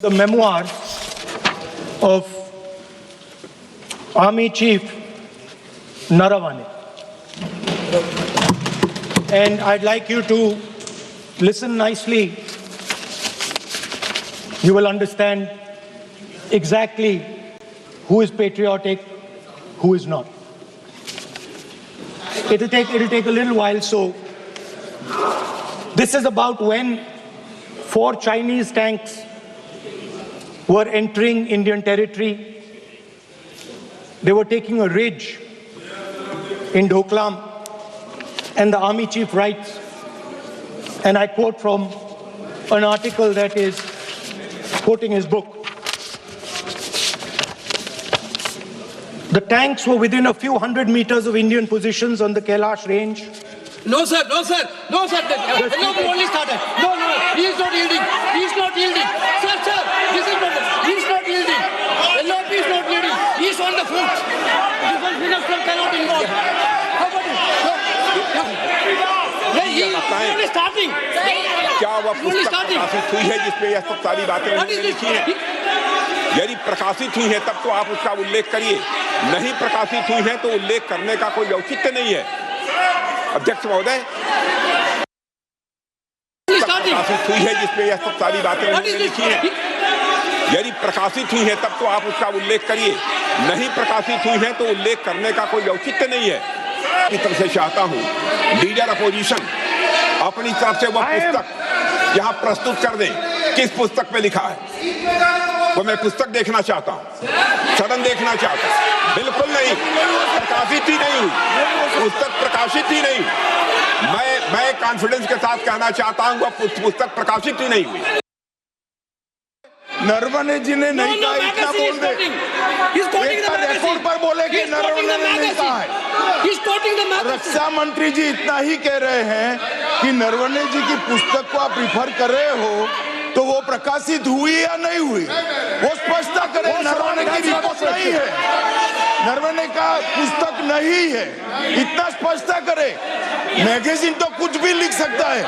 The memoirs of Army Chief Naravane. And I'd like you to listen nicely. You will understand exactly who is patriotic, who is not. It'll take a little while, so this is about when 4 Chinese tanks were entering Indian territory. They were taking a ridge in Doklam, and the army chief writes, and I quote from an article that is quoting his book. The tanks were within a few hundred meters of Indian positions on the Kailash range. No, sir, no, sir, no, sir. LOP only started. No, he is not yielding. He is not yielding. Sir, this is not. He is not yielding. LOP is not yielding. He is on the foot. Defense minister cannot involve. How about it? He is only starting. क्या वह पुस्तक प्रकाशित हुई है जिसमें यह सब सारी बातें उन्होंने लिखी हैं? यदि प्रकाशित हुई है तब तो आप उसका उल्लेख करिए, नहीं प्रकाशित हुई है तो उल्लेख करने का कोई औचित्य नहीं है। अध्यक्ष महोदय, प्रकाशित हुई है जिसमें यह सब सारी बातें उन्होंने लिखी हैं। यदि प्रकाशित हुई है तब तो आप उसका उल्लेख करिए, नहीं प्रकाशित हुई है तो उल्लेख करने का कोई औचित्य नहीं है। की तरफ से चाहता हूँ लीडर अपोजिशन अपनी तरफ से वह पुस्तक यहाँ प्रस्तुत कर दें। किस पुस्तक पे लिखा है वो मैं पुस्तक देखना चाहता हूँ, सदन देखना चाहता हूँ। बिल्कुल नहीं, प्रकाशित ही नहीं हुई, पुस्तक प्रकाशित ही नहीं। मैं कॉन्फिडेंस के साथ कहना चाहता हूँ वह पुस्तक प्रकाशित ही नहीं हुई। नरवणे जी ने नहीं कहा, इतना बोल दे। रिकॉर्ड पर बोले कि नरवणे ने नहीं कहा है। रक्षा मंत्री जी इतना ही कह रहे हैं कि नरवणे जी की पुस्तक को आप रिफर कर रहे हो तो वो प्रकाशित हुई या नहीं हुई, वो स्पष्ट करें। नरवणे की रिपोर्ट नहीं है, नरवणे का पुस्तक नहीं है, इतना स्पष्ट करे। मैगजीन तो कुछ भी लिख सकता है।